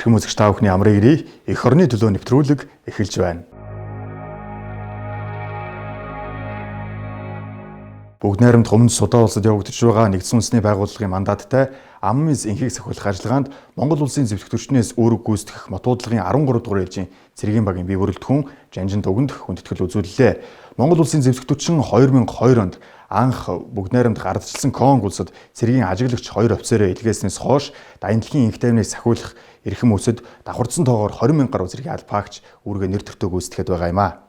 Эрхэм үзэгч та бүхний амрыг ирье. Эх орны төлөө нэвтрүүлэг эхэлж байна. Бүгд найрамд Гомдо Судаа улсад явагдаж байгаа нэгдсэн үндэсний байгууллагын мандаттай ам мис энхийг сахиулах ажиллагаанд Монгол улсын зөвлөгчнөөс үүрэг гүйцэтгэх мотуудлагын 13 дугаар ээлжийн цэргийн багийн бие бүрэлдэхүүн Жанжин дуганд хүндэтгэл үзүүллээ. Монгол улсын зөвлөгччин 2002 онд анх бүгд найрамд гардчилсан Конго улсад цэргийн ажиглагч 2 офицероо илгээснээс хойш Дайндлын инх тайвныг сахиулах эрхэм үсэд давхарцсан тоогоор 20,000 гаруй цэргийн албаагч үүргээ нэр төртөө гүйцэтгэхэд байгаа юм а.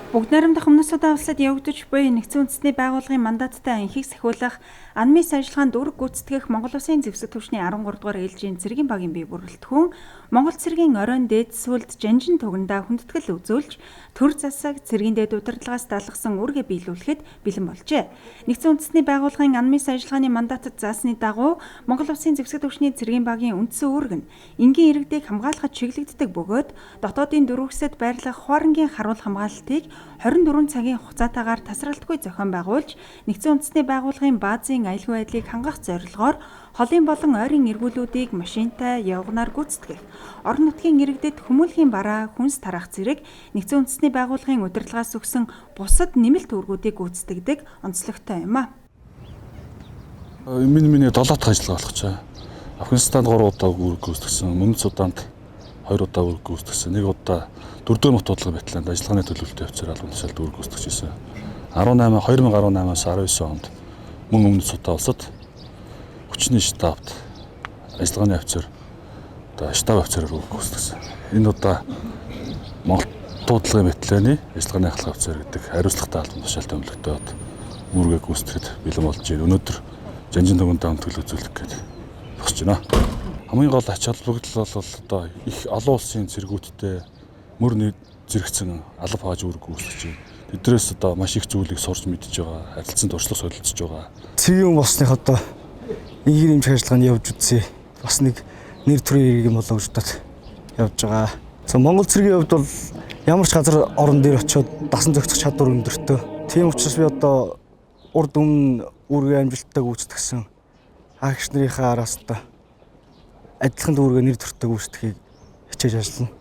Бүгд найрамдах Өмнөд Судаа улсад явагдаж буй нэгдсэн үндэсний байгууллагын мандаттай анхийг сахиулах анмис ажиллагаанд үүрэг гүйцэтгэх Монгол Улсын зэвсэг төвчний 13 дугаар ээлжийн цэргийн багийн бие бүрэлдэхүүн Монгол цэргийн оройн дээд сүлд Жанжин тугандаа хүндэтгэл үзүүлж төр засаг цэргийн дээд удирдлагаас даалгасан үүргээ биелүүлэхэд бэлэн болжээ. Нэгдсэн үндэсний байгууллагын анмис ажиллагааны мандатад заасны дагуу Монгол Улсын зэвсэг төвчний цэргийн багийн үндсэн үүрэг нь энгийн иргэдийг хамгаалахад чиглэгддэг бөгөөд дотоодын дөрвөсөд байрлах хуарангийн харуул хамгаалалтыг 24 цагийн хугацаатаагаар тасралтгүй зохион байгуулж нэгдсэн үндэсний байгууллагын баазын аюулгүй байдлыг хангах зорилгоор холын болон ойрын эргүүлүүдийг машинтай явганаар гүйцэтгэх, орон нутгийн иргэдэд хүмүүлхийн бараа, хүнс тараах зэрэг нэгдсэн үндэсний байгууллагын удирдлагаас өгсөн бусад нэмэлт үүргүүдийг гүйцэтгэдэг онцлогтой юм а. Миний 7 дахь ажиллагаа болох чаа. Афганистанд 3 удаа үүрэг гүйцэтгсэн, Өмнөд Судаанд 2 удаа үүрэг гүйцэтгсэн, 1 удаа 4-р мотуудлага Бэтланд ажиллагааны төлөвлөлтөй офицер албан тушаалд үүрэг гүйцэтгэжсэн. 2018-аас 19 онд мөн Өмнөд Судаа улсад хүчний штабт ажиллагааны офицер, штаб офицераар үүрэг гүйцэтгэсэн. Энэ удаа Монгол дуудлагын Бэтляны ажиллагааны ахлах офицер гэдэг хариуцлагатай албан тушаалтай өмлөгтөөд үүргээ гүйцэтгэхэд бэлэн болж байна. Өнөөдөр Жанжин дуганд хүндэтгэл үзүүлэх гээд босч байна. Хамгийн гол ач холбогдол бол одоо их олон улсын цэргүүдтэй мөр зэрэгцэн алба хааж үүрэг гүйцэтгэж байна. Тэднээс одоо маш их зүйлийг сурч мэдж байгаа, харилцан туршлага солилцож байгаа. Цэгийн болсных одоо энгийн эмч ажиллагаанд явж үзье. Бас нэг нэр төрийн иргэн болгождод явж байгаа. Монгол цэргийн хувьд бол ямар ч газар орон дээр очиод дасан зохицох чадвар өндөртэй. Тийм учраас би одоо урд өмнө үүргээ амжилттай гүйцэтгсэн агч нарынхаа араас та адилхан үүргээ нэр төртөг гүйцэтгэхийг хичээж ажиллана.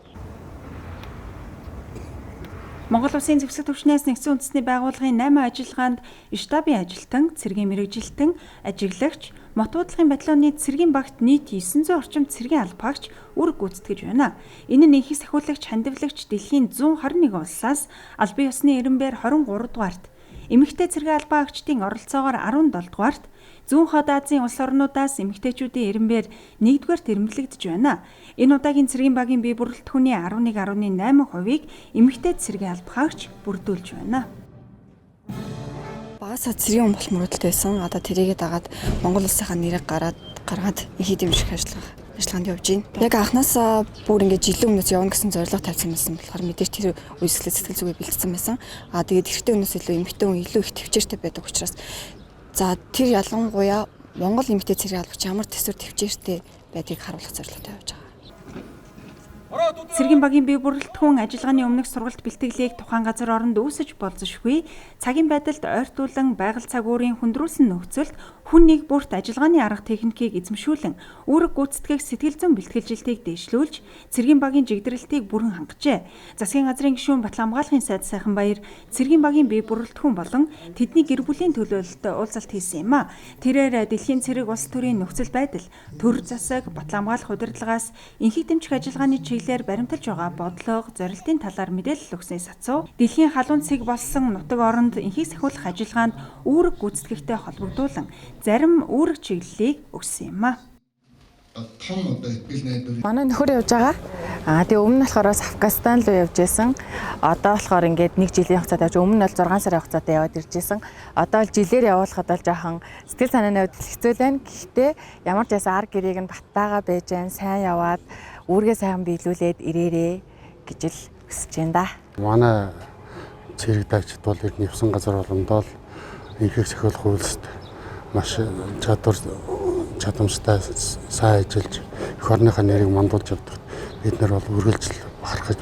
Монгол Улсын зэвсэг төвчнээс нэгдсэн үндэсний байгууллагын 8 ажиллагаанд штабын ажилтан, цэргийн мэргэжилтэн, ажиглагч, мотуудлагын батальоны цэргийн багт нийт 900 орчим цэргийн албаагч үүрэг гүйцэтгэж байна. Энэ нь энхийг сахиулагч, хандивлагч дэлхийн 121 улсаас албан ёсны ирэмбээр 23 дугаарт, эмэгтэй цэргийн албаагчдын оролцоогоор 17 дугаарт, зүүн хойд Азийн улс орнуудаас эмэгтэйчүүдийн ирэмбээр 1-р ирэмблэгдэж байна. Энэ удаагийн цэргийн багийн бие бүрэлдэхүүний 11.8%-ийг эмэгтэй цэргийн албаагч бүрдүүлж байна. Багасаа цэргийн болт мөрөдөлтэй байсан. Одоо тэрийгээ дагаад Монгол улсынхаа нэрийг гаргаад энхий дэмжих ажиллагаанд явж байна. Яг анхнаасаа бүр ингээд жилийн өмнөөс явна гэсэн зорилго тавьсан байсан болохоор мэдээж тэр үйлчлэл сэтгэл зүгээ бэлтгэсэн байсан. Тэгээд эрэгтэй хүнээс илүү эмэгтэй хүн илүү их төвчээртэй байдаг учраас за тэр ялангуяа Монгол эмэгтэй цэргийн албагч ямар төсвөр төвчээртэй байдгийг харуулах зорилготой явж байгаа. Цэргийн багийн бие бүрэлдэхүүн ажиллагааны өмнөх сургалт бэлтгэлийг тухайн газар оронд үүсэж болзошгүй цагийн байдалд ойртуулан байгаль цаг уурын хүндрүүлсэн нөхцөлд хүн нэг бүрт ажиллагааны арга техникийг эзэмшүүлэн үүрэг гүйцэтгэх сэтгэл зүйн бэлтгэлжилтийг дэвшлүүлж цэргийн багийн жигдрэлтийг бүрэн хангажээ. Засгийн газрын гишүүн Батлан хамгаалахын сайд Сайханбаяр цэргийн багийн бие бүрэлдэхүүн болон тэдний гэр бүлийн төлөөлөлтөд уулзалт хийсэн юм а. Тэрээр дэлхийн цэрэг улс төрийн нөхцөл байдал, төр засаг, Батлан хамгаалах удирдлагаас энхийг дэмжих ажиллагааны чиглэлээр баримталж байгаа бодлого, зорилтын талаар мэдээлэл өгсөн сацуу дэлхийн халуун цэг болсон нутаг оронд энхийг сахиулах ажиллагаанд үүрэг гүйцэтгэхтэй холбогдуулан зарим үүрэг чиглэлийг өгсөн юм а. Манай нөхөр явж байгаа. Тэгээ өмнө нь болохоор Афганистан руу явж исэн. Одоо болохоор ингээд 1 жилийн хугацаанд явж өмнө нь бол 6 сарын хугацаатай яваад ирж исэн. Одоо л жилээр явуулахад бол жоохон сэтгэл санааны хувьд хэцүү байна. Гэхдээ ямар ч байсан арга гэрээг нь баттайгаа байж гэн сайн яваад үүргээ сайхан биелүүлээд ирээрээ гэж л хүсэж байна да. Манай цэрэг дагчид бол яг нэвсэн газар боломдоо л энхийг сахиулах үйлсд маш чадамжтай сайн ажиллаж эх орныхаа нэрийг мандуулж явдаг. Бид нар бол үргэлжил бахархаж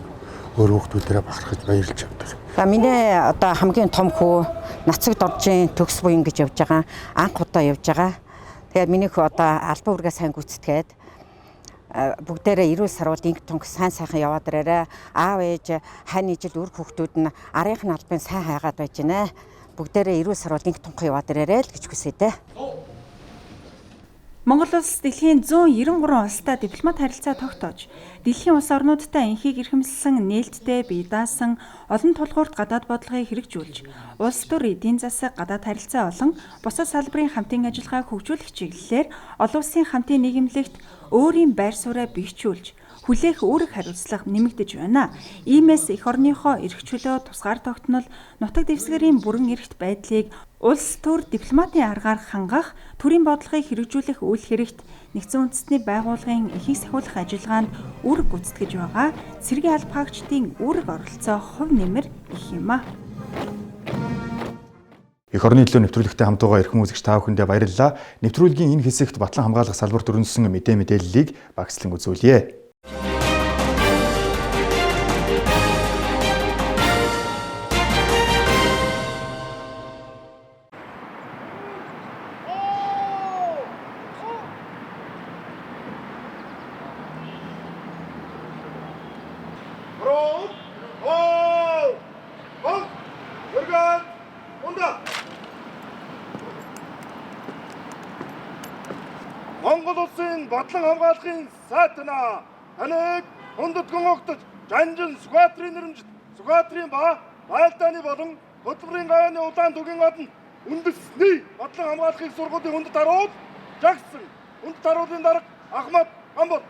өөр хүүхдүүдээрээ бахархаж баярлж явдаг. Миний одоо хамгийн том хүү Нацагт оржийн төгс буян гэж явж байгаа. Анх удаа явж байгаа. Тэгээд миний хүү одоо албан үүргээ сайн гүйцэтгээд бүгдээрээ эрүүл сарвал инг тунг сайн сайхан яваад ирээрээ. Аав ээж хань ижил үр хүүхдүүд нь арийнхын албан сайн хайгаад байж гинэ. Бүгдээрээ эрүүл сарвал инг тунг яваад ирээрээ л гэж хүсэе дээ. Монгол улс дэлхийн 193 улстай дипломат харилцаа тогтоож, дэлхийн улс орнуудтай энхийг эрхэмлсэн нээлттэй бие даасан олон тулгуурт гадаад бодлогыг хэрэгжүүлж, улс төр эдийн засаг гадаад харилцаа болон бусад салбарын хамтын ажиллагааг хөгжүүлэх чиглэлээр олон улсын хамтын нийгэмлэгт өөрийн байр сууриа бэхжүүлж, хүлээх үүрэг хариуцлага нэмэгдэж байна. Иймээс эх орныхоо эрх чөлөө тусгаар тогтнол, нутаг дэвсгэрийн бүрэн эрхт байдлыг улс төр дипломатын аргаар хангах, төрийн бодлогыг хэрэгжүүлэх үйл хэрэгт нэгдсэн үндэстний байгууллагын эхийг сахиулах ажиллагаанд үүрэг гүйцэтгэж байгаа. Цэргийн алба хаагчдын үүрэг оролцоо хувь нэмэр их юм а. Эх орны төлөө нэвтрүүлэгтэй хамт байгаа эрхэм үзэгч та бүхэндээ баярлалаа. Нэвтрүүлгийн энэ хэсэгт Батлан хамгаалах салбарт өрнөсөн мэдээллийг багцлан үзүүлье. Монгол улсын Батлан хамгаалахын сайтна таныг хүндэтгэн огтож жанжин Сүхбаатарын нэрмжит Сүхбаатарын ба Байлдааны болон хөтөлбөрийн гавьяаны улаан түгийн одон үндэсний Батлан хамгаалахын сургуулийн хүндэт харуул жагсан хүндэт харуулын дарга Ахмад Хамбот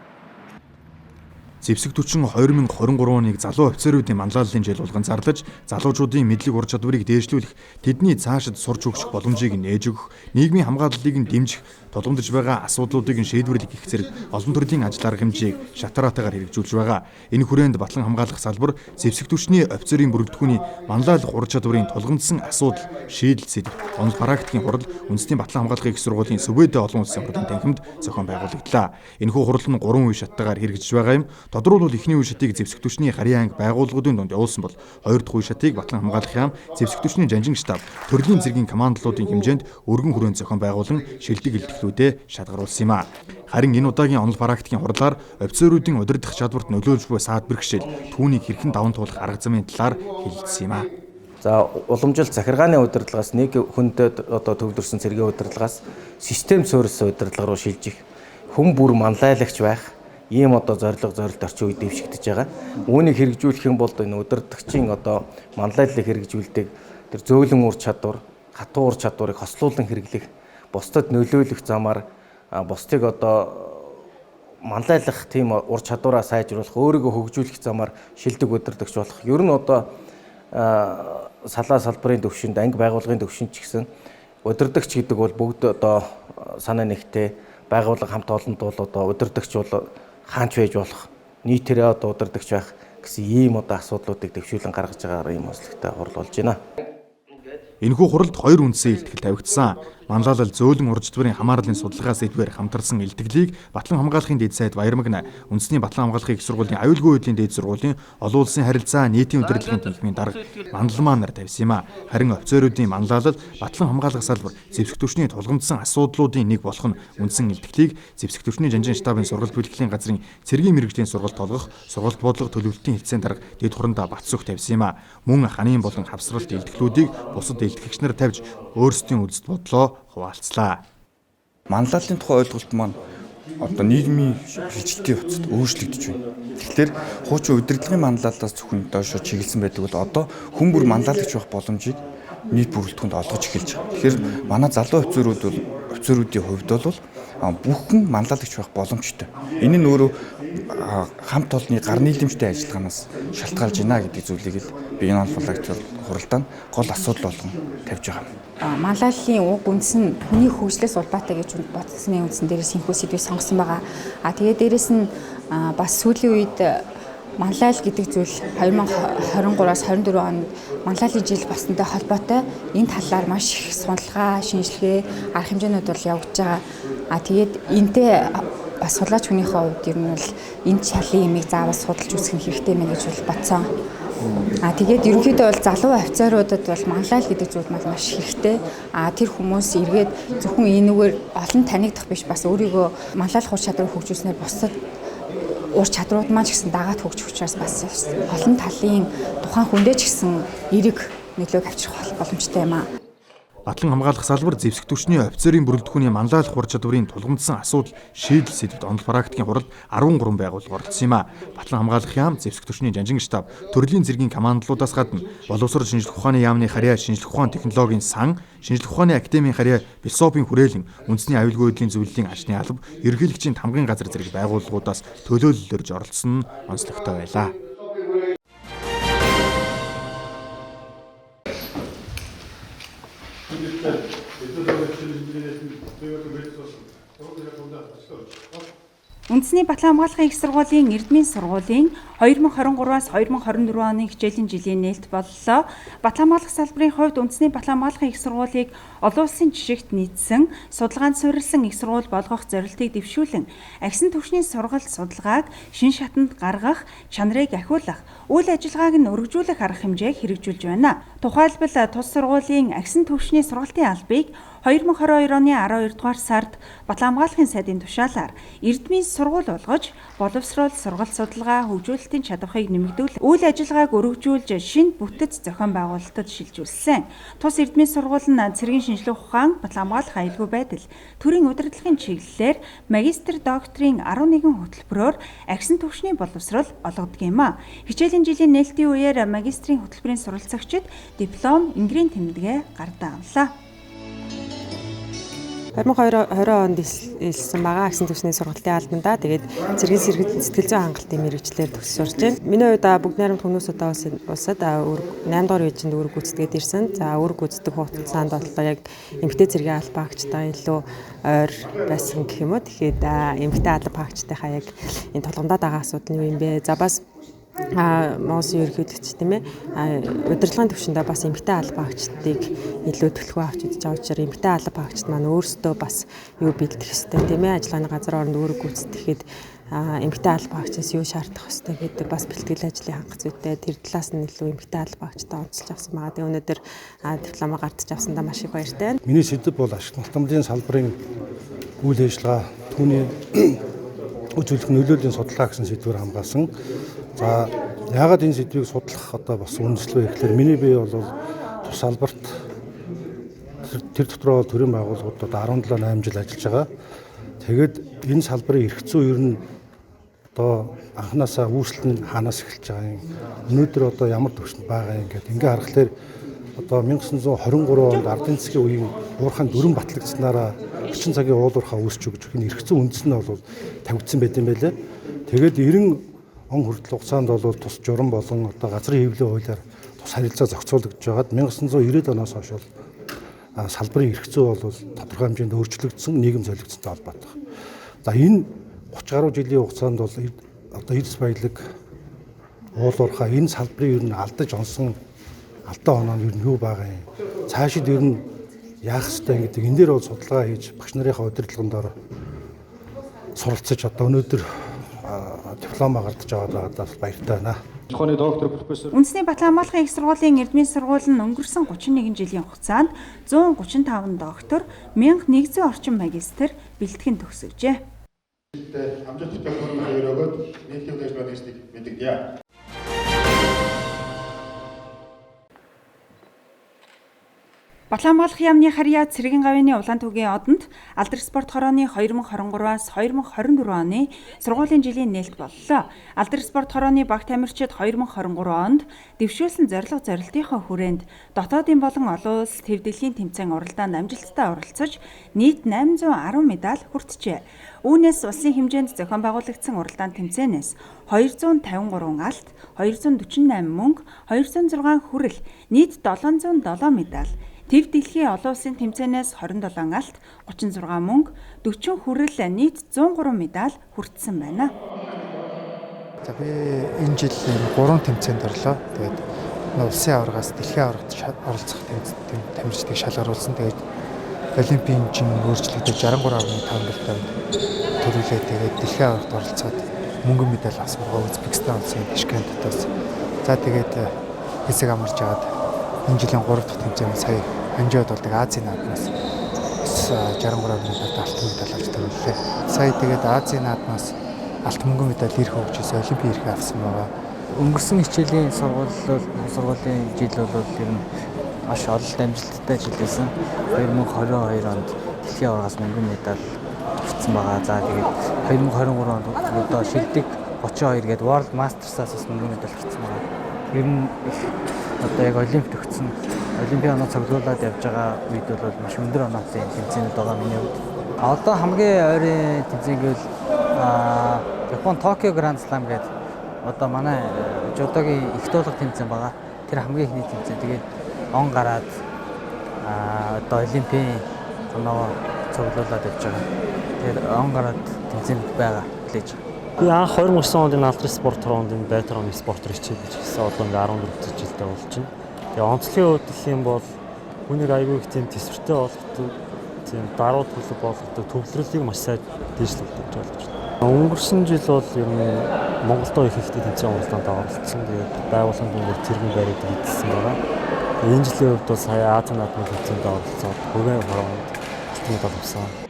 Зэвсэг түчин 2023 оныг залуу офицеруудын манлайлалын жил болгон зарлаж, залуучуудын мэдлэг ур чадварыг дээшлүүлэх, тэдний цаашид сурч өгөх боломжийг нээж өгөх, нийгмийн хамгааллыг нь дэмжих, тулгамдж байгаа асуудлуудыг нь шийдвэрлэх гэх зэрэг олон төрлийн ажил арга хэмжээг шатараатаагаар хэрэгжүүлж байгаа. Энэ хүрээнд Батлан хамгаалах салбар зэвсэг түвшний офицерын бүрэлдэхүүний манлайлах ур чадварын тулгамдсан асуудал, шийдэл сэдв, онол практикийн хурал үндэсний Батлан хамгаалахын их сургуулийн Сүбэдэ олон улсын хурлын танхимд зохион байгуулагдлаа. Энэхүү хурал нь 3 үе шаттайгаар хэрэгжиж байгаа юм. Тодруулбал эхний үе шатыг зэвсэг түвшний харийн анги байгууллагуудын дунд явуулсан бол хоёр дахь үе шатыг Батлан хамгаалах яам зэвсэг түвшний жанжин штаб төрлийн зэргийн командлуудын хэмжээнд өргөн хүрээнд зохион байгуулан шилдэг илтгэлүүдэд шалгаруулсан юм а. Харин энэ удаагийн онол практикийн хурлаар офицеруудын удирдах чадварт нөлөөлж буй саад бэрхшээл түүнийг хэрхэн даван туулах арга замын талаар хэлэлцсэн юм а. За уламжлалт захиргааны удирдлагаас нэг хүндэд одоо төвлөрсөн цэргийн удирдлагаас систем суурьсан удирдлага руу шилжих хүн бүр манлайлагч байх ийм одоо зорилго орчин үед дэвшигдэж байгаа. Үүнийг хэрэгжүүлэх юм бол энэ удирдагчийн одоо манлайллыг хэрэгжүүлдэг тэр зөөлөн ур чадвар, хатуу ур чадварыг хослуулан хэрэглэх, бусдад нөлөөлөх замаар бусдыг одоо манлайлах тийм ур чадвараа сайжруулах, өөрийгөө хөгжүүлэх замаар шилдэг удирдагч болох. Ер нь одоо салаа салбарын төвшөнд, анги байгууллагын төвшөнд ч гэсэн удирдагч гэдэг бол бүгд одоо санаа нэгтэй байгууллага хамт олонд бол одоо удирдагч бол хаанч байж болох, нийтээрээ одоо удирдагч байх гэсэн ийм одоо асуудлуудыг дэвшүүлэн гаргаж байгаа юм онцлогтой хурал болж байна. Энэхүү хуралд хоёр үндсэн илтгэл тавигдсан. Манлайлал зөөлөн ур чадварын хамаарлын судалгаа сэдвээр хамтарсан илтгэлийг Батлан хамгаалахын дэд сайд Баярмагна, үндэсний Батлан хамгаалахын их сургуулийн аюулгүй байдлын дэд сургуулийн олон улсын харилцаа нийтийн удирдлагын танхимын дарга Манлмаа нар тавьсан юм а. Харин офицеруудын манлайлал Батлан хамгаалах салбар зэвсэг түвшний тулгамдсан асуудлуудын нэг болох нь үндсэн илтгэлийг зэвсэг түвшний жанжин штабын сургалт бэлтгэлийн газрын цэргийн мэргэжлийн сургалт толгох, сургалт бодлого төлөвлөлтийн хэлтсийн дарга дэд хурандаа Батсүх тавьсан юм а. Мөн ханийн болон хавсралт илтгэлүүдийг бусад илтгэгч нар тавьж өөрсдийн үзэл бодлоо хуваалцлаа. Манлайлалын тухай ойлголт маань одоо нийгмийн бэлжилтийн хувцад өөрчлөгдөж байна. Тэгэхээр хуучин удирдлагын манлайлалаас зөвхөн доошо чиглэсэн байдаг бол одоо хүн бүр манлайлагч байх боломжийг нийт бүрэлдэхүүнд олгож эхэлж байгаа. Тэгэхээр манай залуу офицеруудын хувьд бол бүхэн манлайлагч байх боломжтой. Энэ нь өөрөө хамт олонны гар нийлэмжтэй ажиллагаанаас шалтгаалж байна гэдэг зүйлийг л би энэ онолгоогч хуралдаа гол асуудал болгон тавьж байгаа. Манлайллын уг үндэс нь хүний хөгжлөөс улбаатай гэж бодсны үндсэн дээрээс энэхүү сэдвийг сонгосон байгаа. Тэгээд дээрээс нь бас сүүлийн үед манлайл гэдэг зүйл 2023-аас 24 онд манлайллын жил болсонтой холбоотой энэ талаар маш их судалгаа, шинжилгээ, арга хэмжээнүүд бол явагдаж байгаа. Тэгээд энтэй бас судлаач хүнийхээ хувьд ер нь бол энэ чалын ямиг заавал судалж үзэх хэрэгтэй мэн гэж бодсон. Тэгээд ерөнхийдөө бол залуу офицеруудад бол манлайл гэдэг зүйл маш хэрэгтэй. Тэр хүмүүс эргээд зөвхөн энэгээр олон танигдах биш бас өөрийгөө манлайлах ур чадварыг хөгжүүлснээр бусад ур чадрууд маань ч гэсэн дагаад хөгжих учраас бас олон талын тухайн хүндээ ч гэсэн эрэг нөлөөг авчрах боломжтой юм аа. Батлан хамгаалах салбар зэвсэг түвшний офицерын бүрэлдэхүүний манлайлах ур чадварын тулгамдсан асуудал шийдэл сэдвэд онол практикийн хуралд 13 байгууллага оролцсон юм а. Батлан хамгаалах яам, зэвсэг түвшний жанжин штаб, төрлийн цэргийн командлуудаас гадна боловсрол шинжлэх ухааны яамны харьяа, шинжлэх ухаан технологийн сан, шинжлэх ухааны академийн харьяа, философийн хүрээлэн, үндэсний аюулгүй байдлын зөвлөлийн ажлын алба, ерөнхийлөгчийн тамгын газар зэрэг байгууллагуудаас төлөөлөл өрж оролцсон нь онцлогтой байлаа. Үндэсний Батлан хамгаалахын их сургуулийн эрдмийн сургуулийн 2023-аас 2024 оны хичээлийн жилийн нээлт боллоо. Батлан хамгаалах салбарын хувьд Үндэсний Батлан хамгаалахын их сургуулийг олон улсын жишгт нийцсэн, судалгаанд суурилсан их сургууль болгох зорилтыг дэвшүүлэн, агсан түвшний сургалт судалгааг шин шатанд гаргах, чанарыг ахиулах, үйл ажиллагааг нь өргөжүүлэх арга хэмжээг хэрэгжүүлж байна. Тухайлбал тус сургуулийн агсан түвшний сургалтын албыг 2022 оны 12 дугаар сард Батлан хамгаалахын сайдын тушаалаар эрдмийн сургууль болгож, боловсрол сургалт судалгаа хөгжүүлэлтийн чадварыг нэмэгдүүлэх, үйл ажиллагааг өргөжүүлж шинэ бүтэц зохион байгуулалтад шилжүүлсэн. Тус эрдмийн сургууль нь цэргийн шинжлэх ухаан, Батлан хамгаалах аюулгүй байдал, төрийн удирдлагын чиглэлээр магистр докторийн 11 хөтөлбөрөөр агсан түвшний боловсрол олгодог юм а. Хичээлийн жилийн нээлтийн үеэр магистрийн хөтөлбөрийн суралцагчид диплом, ингирийн тэмдэглээ гардаа авлаа. 2020 онд илсэн байгаа агсан түвшний сургалтын албандаа тэгээд цэргийн сэтгэл зүйн хангалтын мэрэгчлэр төгсөж байна. Миний хувьд бүгд найрамд хүмүүс удаа улсад 8 дугаар үеинд үүрэг гүйцэтгээд ирсэн. За үүрэг гүйцэтгэх хугацаанд бол яг эмэгтэй цэргийн албан хаагчтай илүү ойр байсан гэх юм уу. Тэгэхээр эмэгтэй албан хаагчтайхаа яг энэ толгомдоод байгаа асуудал нь юу юм бэ? За бас Монголын ерөнхийлөгч тийм ээ удирдлагын түвшиндээ бас эмэгтэй албан хаагчдыг илүү төлхөө авч үзэж байгаа учраас эмэгтэй албан хаагчид маань өөрсдөө бас юу бэлдэх ёстой тийм ээ ажиллагааны газар оронд үүрэг гүйцэтгэхэд эмэгтэй албан хаагчаас юу шаардах ёстой гэдэг бас бэлтгэл ажлын ханга зүйтэй тэр талаас нь илүү эмэгтэй албан хаагчтай онцлж авсан байгаа. Тэгээ өнөөдөр дипломоо гардаж авсандаа маш их баяртай. Миний сэдэв бол ашиг нутамжийн салбарын үйл ажиллагаа түүний үзүүлэх нөлөөлийн судалгаа гэсэн сэдвээр хамгаалсан. За яагаад энэ сэдвийг судлах одоо бас үндэслэл вэ гэхээр миний бие бол тус салбарт тэр дотроо төрийн байгууллагуудад 17-8 жил ажиллаж байгаа. Тэгээд энэ салбарын эрх зүй ер нь одоо анханасаа үүсэл нь хаанаас эхэлж байгаа юм. Өнөөдөр одоо ямар төвшөнд байгаа юм гэдэг ингээ харахаар одоо 1923 онд ардын засгийн үеийн уурхайн дөрвөн батлагдсанаараа 40 цагийн уулуурхаа үүсч өгч энэ эрх зүй үндэс нь бол тавигдсан байт юм байлээ. Тэгээд 90 он хүртэл хугацаанд бол тус журам болон одоо газрын хэвлэлийн хуулиар тус харилцаа зохицуулагдж байгаад 1990 оноос хойш бол салбарын эрх зүй бол тодорхой хэмжээнд өөрчлөгдсөн, нийгэм солигдсонтой холбоотой. За энэ 30 гаруй жилийн хугацаанд бол одоо эрдэс баялаг уулуурхаа энэ салбарын ер нь алдаж онсон алдаа оноо нь ер нь юу байгаа юм. Цаашид ер нь яах ёстой гэдэг энэ дээр бол судалгаа хийж багш нарынхаа удирдлагын дор суралцаж одоо өнөөдөр дипломоо гардаж аваад баяртай байна. Ухааны доктор профессор. Үндэсний Батлан хамгаалахын их сургуулийн эрдмийн сургууль нь өнгөрсөн 31 жилийн хугацаанд 135 доктор, 1100 орчим магистр бэлтгэн төгсөжээ. Амжилттай хөрөнгө өрөөгд нийтийн дэвшмаа дэвшнийг мэдэгдэе. Батлан хамгаалах яамны харьяа цэргийн гавьяаны улаан түүгийн одонд алдар спорт хорооны 2023-аас 2024 оны сургуулийн жилийн нээлт боллоо. Алдар спорт хорооны багт тамирчид 2023 онд дэвшүүлсэн зорилтынхаа хүрээнд дотоодын болон олон улс төв дэлхийн тэмцээн уралдаанд амжилттай оролцож нийт 810 медаль хүртжээ. Үүнээс улсын хэмжээнд зохион байгуулагдсан уралдаан тэмцээнээс 253 алт, 248 мөнгө, 206 хүрэл, нийт 707 медаль. Төв дэлхийн олон улсын тэмцээнээс 27 алт, 36 мөнгө, 40 хүрэл, нийт 103 медаль хүртсэн байна. За би энэ жил 3 тэмцээнд орлоо. Тэгээд улсын аваргаас дэлхийн аваргад оролцох тамирчдыг шалгаруулсан. Тэгээд олимпийн чинь өөрчлөгдөж 63.5 медаль төрүүлээ. Тэгээд дэлхийн аваргад оролцоод мөнгөн медаль авсан байгаа. Узбекистан улсын Ташкент хотоос. За тэгээд хэсэг амарч аваад энэ жилийн 3 дахь тэмцээнд сая хонжоод болдог Азийн наадмаас 63 медальд алтан медаль авч төрүүллээ. Сая тэгээд Азийн наадмаас алтан мөнгөн медаль ирэх хөгжөөс олимпийн ирэх авсан байгаа. Өнгөрсөн хичээлийн сургуулийн жил бол ер нь маш ололт амжилттай жил байсан. 2022 онд дэлхийн аваргаас мөнгөн медаль авсан байгаа. За тэгээд 2023 онд одоо шилдэг 32 гээд World Masters-аас бас мөнгөн медаль авсан байгаа. Ер нь одоо яг олимпиад өгсөн олимпийн оноо цуглуулад явж байгаа үед бол маш өндөр оноотой тэмцээнүүд байгаа миний хувьд. Одоо хамгийн ойрын тэмцээн гэвэл Япон Токио Гранд Слам гэдэг одоо манай жудогийн их туулга тэмцээн байгаа. Тэр хамгийн ихний тэмцээн. Тэгээд он гараад одоо олимпийн оноо цуглуулад явж байгаа. Тэгээд он гараад тэмцээнд байгаа хэлж байгаа. Би анх 2009 онд энэ алтрын спорт торонд энэ байтарны спортоор хичээлж гэсэн одоо ингээ 14 жилдээ болж байна. Тэгээ онцлогийн хувьд гэх юм бол хүнийг аягүй их тийм төсвөртэй болгодог, тийм даруй төлөв болгодог, төвлөрлийг маш сайн дээшлүүлдэг гэж ойлгож байна. Өнгөрсөн жил бол ер нь Монголдоо их ихтэй тэмцээн уралдаанд оролцсон. Тэгээд байгууллагын дүнгээр цэргийн байрыг эзэлсэн байгаа. Энэ жилийн хувьд бол сая Азийн наадмын тэмцээнд оролцоод хөвөө хороонд алтан медаль авсан.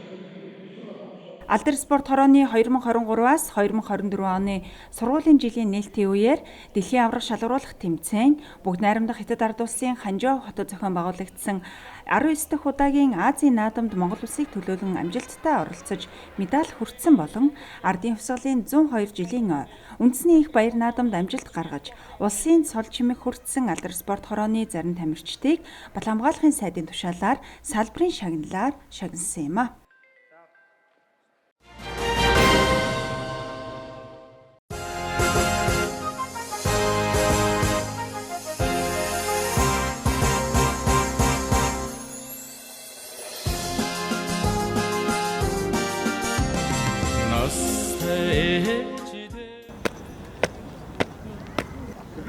Алдар спорт хорооны 2023-аас 2024 оны сургуулийн жилийн нээлтийн үеэр дэлхийн аврах шалгаруулах тэмцээн бүгд найрамдах Хятад ард улсын Ханчжоу хотод зохион байгуулагдсан 19 дахь удаагийн Азийн наадамд Монгол улсыг төлөөлөн амжилттай оролцож медаль хүртсэн болон ардын хувьсгалын 102 жилийн үндэсний их баяр наадамд амжилт гаргаж улсын цол чимэг хүртсэн алдар спорт хорооны зарим тамирчдыг Балан хамгаалахын сайдын тушаалаар салбарын шагналаар шагнасан юм а.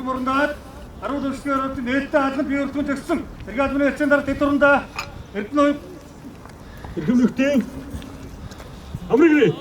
Мөрөндөөд 10 төрсгийн ороод нээлттэй хаалганд бие өртгөн төгссөн. Сэргийн албаны хэлцээний дараа тэд дундаа эрхэмлэгтийн амрыг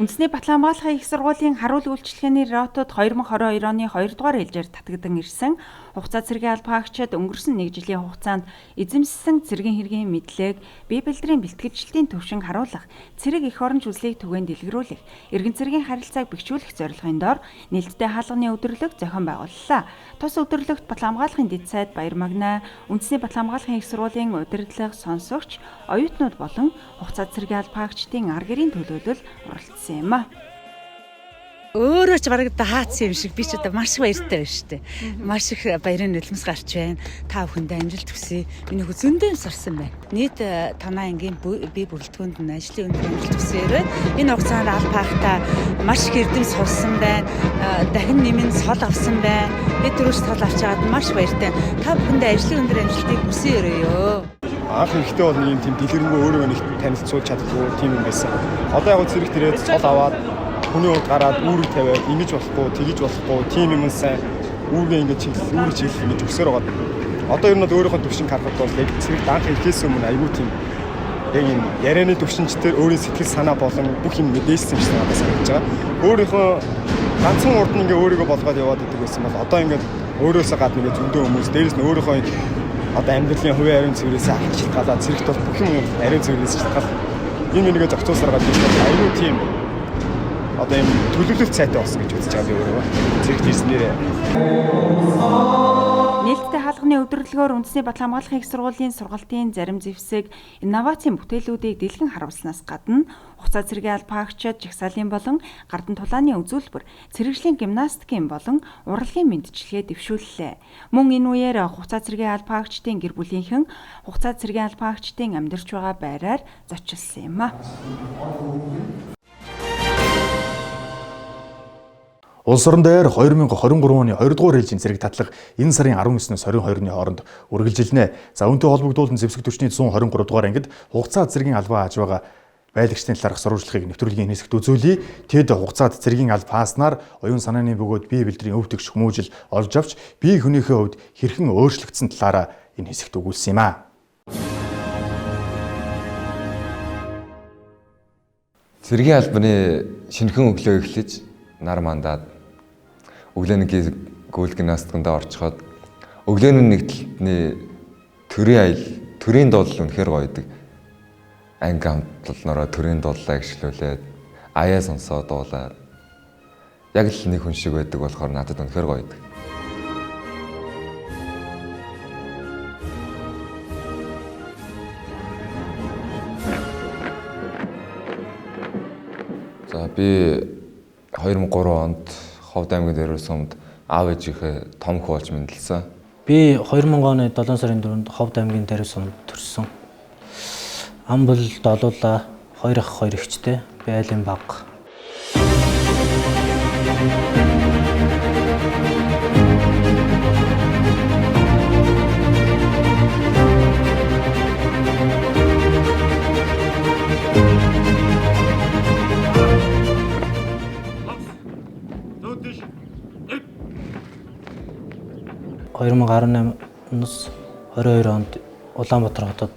Үндэсний Батлан хамгаалахын их сургуулийн харуул үйлчлэгээний ротод 2022 оны 2 дугаар ээлжээр татагдан ирсэн хугацаа цэргийн албаагчид өнгөрсөн 1 жилийн хугацаанд эзэмссэн цэргийн хэргийн мэдлэг, бие бэлтрийн бэлтгэгчлэлтийн төвшин харуулах, цэрэг эх оронч үзлийг түгээн дэлгэрүүлэх, иргэн цэргийн харилцааг бэхжүүлэх зорилгын дор нээлттэй хаалганы өдөрлөг зохион байгууллаа. Тус өдөрлөгт Батлан хамгаалахын дэд сайд Баяр Магнаа, Үндэсний Батлан хамгаалахын их сургуулийн удирдлага сонсогч, оюутнууд болон хугацаа цэргийн албаагчдын ар гэрийн төлөөлөл оролцсон юм а. Өөрөө ч бараг даацсан юм шиг би ч одоо маш баяртай байна шүү дээ. Маш их баярын нулимс гарч байна. Та бүхэндээ амжилт хүсье. Миний хүү зөндөө сурсан байна. Нийт танаа ангийн бие бүрэлдэхүүнд нь ажлын өндөр амжилт хүсье. Энэ хугацаанд албаагтаа маш их эрдэм сурсан байна. Дахин нэмэн сол авсан байна. Би түрүүч сол авчаад маш баяртай. Та бүхэндээ ажлын өндөр амжилтыг хүсье өрөөё. Анх ихтэй бол нэг тийм дэлгэрэнгүй өөрөө нэг танилцуулж чаддгүй тийм юм байсан. Одоо яг зэрэг тэрээд цол аваад хүний урд гараад үүрэг тавиад ингэж болохгүй, тэгэж болохгүй, тийм юм сайн үүргээ ингэж чиглэл ингэж өсөөр байгаа. Одоо ер нь өөрийнхөө төвшин харахад бол яг зэрэг анх ихээс өмнө айгүй тийм яг энэ ярианы төвшинчдэр өөрийн сэтгэл санаа болон бүх юм мэдээлсэн юм шиг надад санагдаж байгаа. Өөрийнхөө ганцхан урд нь ингээ өөрийгөө болгоод яваад идэг байсан бол одоо ингээ өөрөөсөө гадна ингээ зөндөө хүмүүс дээрээс нь өөрийнхөө одоо амьдралын хувийн ариун цэврээс ахичлах гадаа зэрэгт бол бүх юм ариун цэврээс шалтгаал энэ нэгэ зохицуулсараад байна. Айгүй тийм одоо юм төлөвлөлт сайтай болсон гэж үзэж байгаа би өөрөө. Зэрэгт ирснээр нээлттэй хаалганы өдөрлөгөөр Үндэсний Батлан хамгаалахын их сургуулийн сургалтын зарим зэвсэг инновацийн бүтээлүүдийг дэлгэн харуулснаас гадна хугацаа цэргийн албаагчид жагсаалын болон гардан тулааны үзүүлбэр, цэрэгжлийн гимнастикийн болон урлагийн мэндчилгээ дэвшүүллээ. Мөн энэ үеэр хугацаа цэргийн албаагчдын гэр бүлийнхэн хугацаа цэргийн албаагчдын амьдарч байгаа байраар зочилсон юм а. Улс орон дээр 2023 оны 2 дугаар ээлжийн цэрэг татлага энэ сарын 19-ноос 22-ны хооронд үргэлжилнэ. За үүнтэй холбогдуулан зэвсэг түвшний 123 дугаар ангид хугацаа цэргийн албаа хааж байгаа байлагчдын талаарх сурвалжлагыг нэвтрүүлгийн хэсэгт үзүүлье. Тэд хугацаанд цэргийн аль пааснаар оюун санааны бөгөөд бие бэлтрийн өв төгс хүмүүжил олж авч бие хүнийхээ хувьд хэрхэн өөрчлөгдсөн талаараа энэ хэсэгт өгүүлсэн юм а. Цэргийн албаны шинэхэн өглөө эхлэж нар мандаад өглөөний гүйлгэн настгандаа орчход өглөөний нэгдэлтний төрийн дуулал үнэхээр гоё идэг. Анги хамтлалнороо төрийн дууллаа гიშлүүлээд аяа сонсоо дуулаад яг л нэг хүн шиг байдаг болохоор надад үнэхээр гоё идэг. За би 2003 онд Ховд аймгийн Дээрвэр сумд аав ээжийнхээ том хүү болж мэндэлсэн. Би 2000 оны 7 сарын 4-нд Ховд аймгийн Дээрвэр сумд төрсөн. Ам бол долуулаа 2 ах 2 эгчтэй. Би айлын баг. оноос 22 онд Улаанбаатар хотод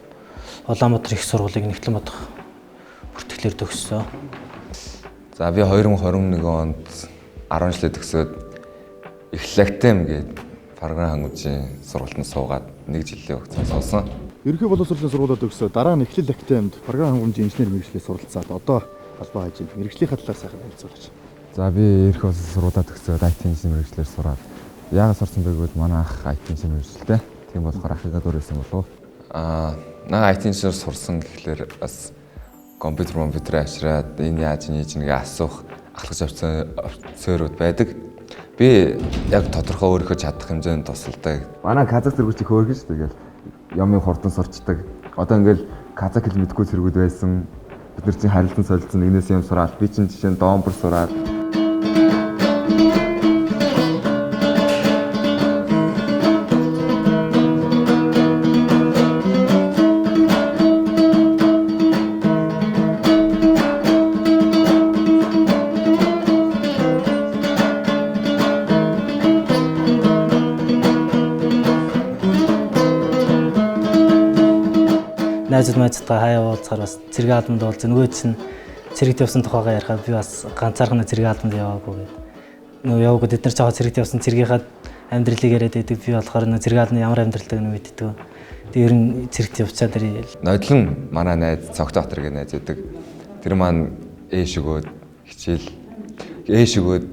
Улаанбаатар их сургуулийг Нэгтлэн бодох бүртгэлээр төгссөн. За би 2021 онд 10 жилээ төгсөөд Эхлэгтэм гээд програм хангамжийн сургалтанд суугаад 1 жилийн хугацаанд суусан. Ерөнхий боловсролын сургуулиуд төгсөө дараа нь Эхлэл Актемд програм хангамжийн инженер мэргэжлээ суралцаад одоо албаа хажууд мэргэжлийнхаа талаар сайхан хэлцүүлж. За би ерөнхий боловсролын сургуулиуд төгсөөд IT инженер мэргэжлээр сураад яагаад сурсан бэ гэвэл манай ах IT инженер мэргэжлээ. Тийм болохоор ахыгаа дөрөөсөн болов. Наа IT инженер сурсан гэхлээр бас компьютер ашраад энэ яаж нээж нэгэ асуух ахлах авцсан офицерууд байдаг. Би яг тодорхой өөрийнхөө чадах хэмжээнд тусалдаг. Манай казах зэргүүчийг хөөргөн шүү дээ. Ямын хурдан сурчдаг. Одоо ингээл казах хэл мэдгүй зэргүүд байсан. Бид нар чинь харилцан солилцсон нэгнээс юм сураад би чинь жишээ нь доомбор сураад найзтай хаяа уулзахаар бас цэргийн албанд уулзсан. Нөгөө чинь цэрэгт явсан тухайгаа ярихад би бас ганцаархан цэргийн албанд яваагүй гэдэг. Нөгөө яваагүй бид нар цаага цэрэгт явсан цэргийнхаа амьдралыг яриад байдаг. Би болохоор нөгөө цэргийн албаны ямар амьдралтай нь мэддэг. Тэгээ ер нь цэрэгт явцаад ирээ. Нодлон манай найз Цогтбаатар гэх найз байдаг. Тэр маань ээш өгөөд хичээл ээш өгөөд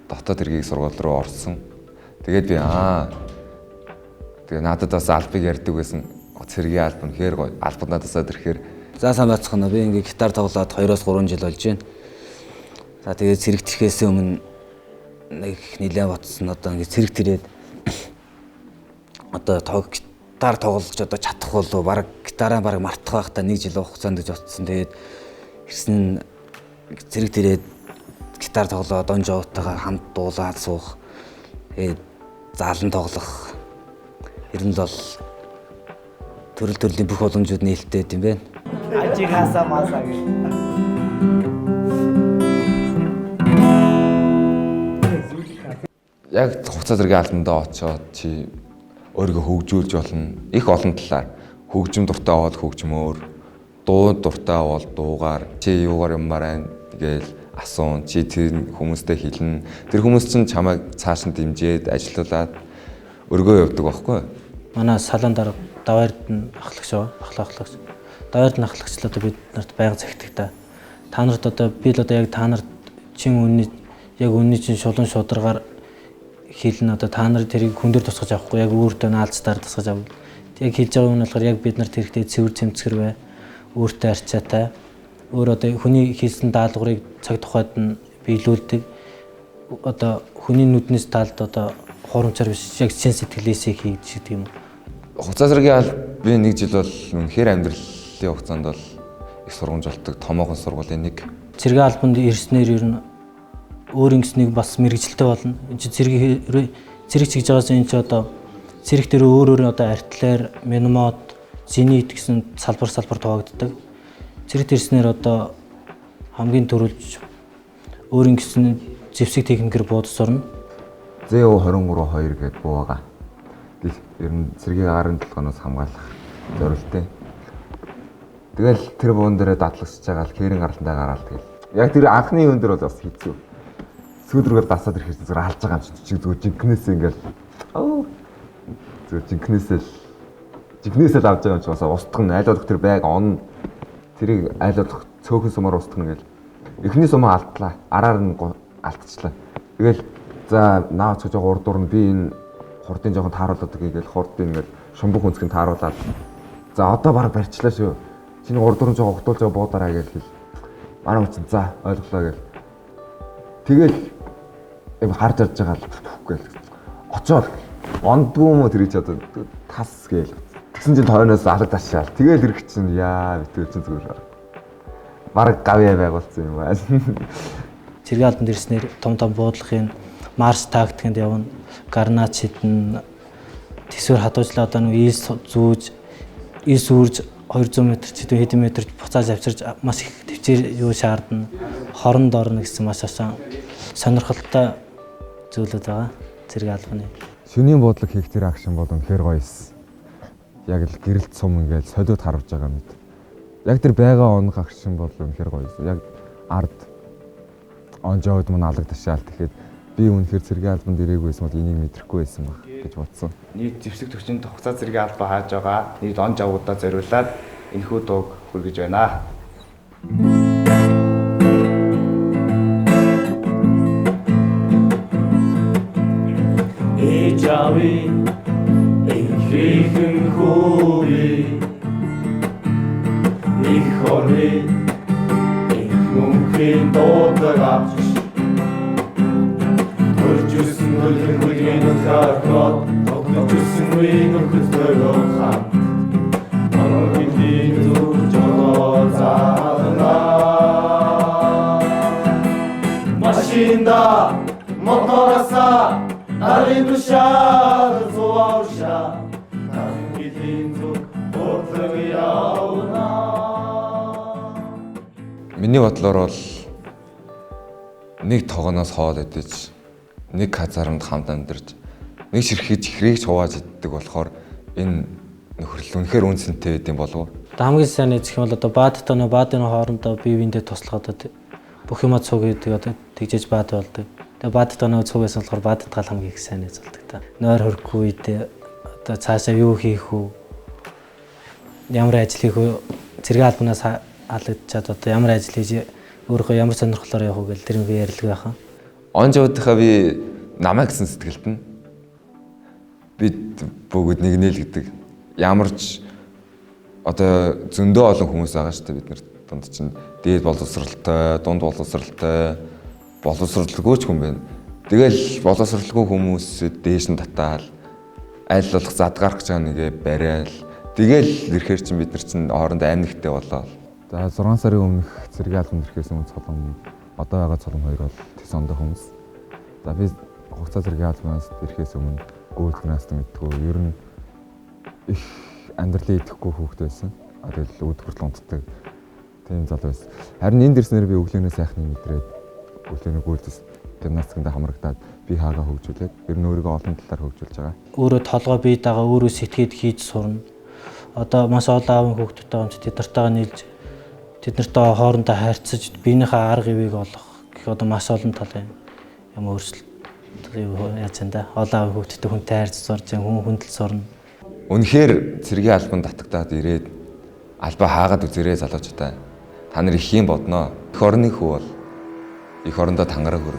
дотоод хэргийг сургууль руу орсон. Тэгээд би тэгээ надад бас албыг ярьдаг байсан. Цэргийн албан хэр гоё. Албад надасаа ирэхээр за сайн байцгаана. Би ингээ гитар тоглоод 2-3 жил болж байна. За тэгээд цэрэгт ирэхээс өмнө нэг нэлээд батсан одоо ингээ цэрэгт ирээд одоо гитар тоглож одоо чадах болов баг гитараа баг мартах байхдаа 1 жил хугацаанд гэж бодсон. Тэгээд ирсэн цэрэгт ирээд гитар тоглоод онжоотойгоо хамт дуулаад суух. Тэгээд заалан тоглох. Ер нь бол төрөл төрлийн бүх боломжууд нээлттэй юм байна. Ажигасаа масаа гэж. Яг хугацаа зэргийн албандаа очоод чи өөрийгөө хөгжүүлж болно. Их олон талаар хөгжим дуртай аваад хөгжмөөр, дуу дуртай аваад дуугаар чи юугаар юмар байна гээл асуун. Чи тэр хүмүүстэй хэлнэ. Тэр хүмүүс чинь чамайг цааш нь дэмжиж ажилуулад өргөө явдаг байхгүй юу? Манай салон дараа даваард нь ахлагч. Даваард нь ахлагчлаа одоо бид нарт байнга захидаг та. Та нарт одоо би л одоо яг та нарт чин үнний чин шулуун шударгаар хэлнэ одоо та нар тэрийг хүн дээр тусгаж авахгүй яг өөртөө наалцдаар тусгаж авна. Яг хэлж байгаа юм болохоор яг бид нарт хэрэгтэй цэвэр цэмцгэр бай. Өөртөө арчаатай. Өөр одоо хүний хийсэн даалгаврыг цаг тухайд нь биелүүлдэг. Одоо хүний нүднээс талд одоо хурамчаар биш яг чин сэтгэлээсээ хийгдэж гэдэг юм. Хугацаа зэргийн албаны 1 жил бол үнэхээр амьдралын хугацаанд бол их сургамжуулдаг томоохон сургуулийн нэг. Цэргийн албанд ирснээр ер нь өөр ингэснэг бас мэрэгжилтэй болно. Энд чинь цэрэг чигж байгаас энэ ч одоо цэрэг дээр өөр одоо артлаар, менмод, зенит гэсэн салбар тоогддог. Зэрэг ирснээр одоо хамгийн түрүүлж өөрийн гэсэн зэвсэг техникээр буудас орно. ZO23 2 гэдэг буу байгаа. Ер нь цэргийн гарын толгоноос хамгаалах зорилттой. Тэгэл тэр буун дээрээ датлагсж байгаа л хээрэн гаралтаа гараал тэгэл. Яг тэр анхны юм дээр бол бас хэцүү. Сүүдрүүгээр дасаад ирэхэд зүгээр алж байгаа юм чи зүгээр жинкнээс ингээл зүгээр жинкнээсээ авч байгаа юм чи бас устгах нь айлуулах тэр байг он тэрийг айлуулах цөөхөн сумаар устгах нь гэл. Эхний сумаа алдлаа. Араар нь алдчихлаа. Тэгэл за наач гэж урд дурн би энэ хурдын жоохон тааруулдаг гээл хурдын ингээл шумбух өнцгөн тааруулаад за одоо баг барьчлаа шүү. Чиний урд дурн жоохон огтуулж байгаа буудаараа гээл хэл. Манай үчин за ойлголоо гээл. Тэгэл юм харж арж байгаа л гээл. Очоод ондгүй юм уу тэр чи одоо тас гээл. Тэгсэн чинь тойноос алагдашаал. Тэгэл ирэх чинь яа битүүр чинь зүгээр. Бараг гавьяа байгуулсан юм байна. Цэргийн албанд ирснээр том буудлахын марш тактикэнд явна. Гарнач хитэн төсвөр хадуужлаа одоо нэг ил зүүж ил сүрж 200 м ч хэдэн метр буцааж авчирч маш их төвчээр юу шаардна. Хоронд орно гэсэн маш асан сонирхолтой зүйлүүд байгаа цэргийн албаны. Шөнийн буудлага хийх тэр акшн бол үнэхээр гоё эс. Яг л гэрэлт сум ингээл солиод харж байгаа мэт. Яг тэр байгаа онох акшн бол үнэхээр гоё эс. Яг ард онжоод мөн алагдашаал тэгэхээр би үнэхээр цэргийн албанд ирээгүй байсан бол энийг мэдрэхгүй байсан баг гэж бодсон. Нийт зэвсэг төвчөнд хугацаа цэргийн албаа хааж байгаа. Нийт он жавуудаа зориулаад энэхүү дууг хүргэж байна. Эжави энхийхэн хөөе нэг хорны энх мөнхийн дуудаг авч төржсэн үлгэн хүлгэн утгаархот тогтжсэн үеийн өрхөлтөөр хам Монголын зүг жолоо заана машинда мотороса Нарийн тушаар зуавша Нарийн зүг бодлог явна. Миний бодлоор бол нэг тогоноос хоол идэж нэг казармд хамт амьдарч нэг ширхэж ихрийг чувааж иддэг болохоор энэ нөхөрлөл үнэхээр үнцэнтэй байд юм болов уу? Хамгийн сайн эзэх юм бол одоо баадтаа баадын хоорондоо бие биендээ туслах одоо бүх юмаа цуг гэдэг одоо тэгжээж баад болдог. Тэгээ баадтаа цугээс болохоор баадтгаал хамгийн их сайн эзэлдэг та. Нойр хөрөхгүй үедээ одоо цаашаа юу хийх үү? Ямар ажил хийх үү? Цэргийн албанаас алгадчаад одоо ямар ажил хийж өөрөө ямар сонирхлоор явах уу гэл тэр би ярилг байхаа. Он жуудахаа би намаа гэсэн сэтгэлд нь бид бүгд нэг нэл гэдэг. Ямар ч одоо зөндөө олон хүмүүс байгаа шүү дээ бид нар дунд чинь дээд боловсралтай, дунд боловсралтай, боловсралгүй ч хүн байна. Тэгэл боловсралгүй хүмүүсэд дээш нь татаал аль болох задгаар гэж байгаа нэгэ барайл. Тэгэл ирэхээр чинь бид нар чинь хоорондоо амьдтай болоо. За 6 сарын өмнөх цэргийн албанд ирэхээс өмнө цолон одоо байгаа цолон хоёр бол тэс ондоо хүмүүс. За би хугацаа цэргийн албанаас ирэхээс өмнө гүйлгнаас мэдтгүү ер нь их амьдралын идэхгүй хүүхэд байсан. Тэгэл өдөр хүртэл унтдаг тийм залуу байсан. Харин энд ирснээр би өглөөнөө сайхныг мэдрээд өглөөнөө гүйлдэс гимнастикэнд хамрагдаад би хаагаа хөгжүүлээд ер нь өөрийгөө олон талаар хөгжүүлж байгаа. Өөрөө толгой бие дагаа өөрөө сэтгэхэд хийж сурна. Одоо маш олон аавын хүүхдүүдтэй хамт тэд нартайгаа нийлж тэд нартай хоорондоо харьцаж биенийхээ арга ивийг олох гэх одоо маш олон талын юм өөрчлөлт яаж энэ олон аавын хүүхдүүдтэй хүнтэй харьцаж сурж хүн хүндэл сурна. Үнэхээр цэргийн албанд татагдаад ирээд албаа хаагаад үзэрээ залуучуудаа та нар их юм бодноо. Эх орны хүү бол эх орондоо тангараг хөр.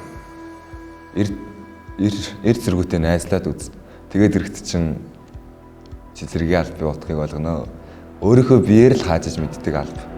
Эр зэргүүтээ найзлаад үз. Тэгээд ирэхэд чинь чи цэргийн албаны утгыг ойлгоно. Өөрийнхөө биеэр л хаажиж мэддэг алба.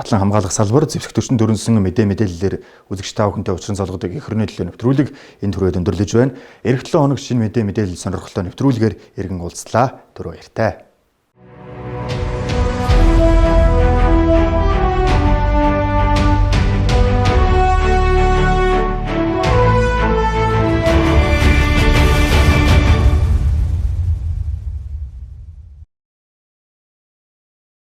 батлан хамгаалах салбар зэвсэгтөрчөнд дөрөнсөн мэдээллээр үзэгч та бүхэнтэй уулзсан залгуудыг их хөрний төлөө нэвтрүүлэг энэ түрээд өндөрлөж байна. Эх 7 хоног шинэ мэдээлэл сонирхолтой нэвтрүүлгээр иргэн уулзлаа. Түр баяртай.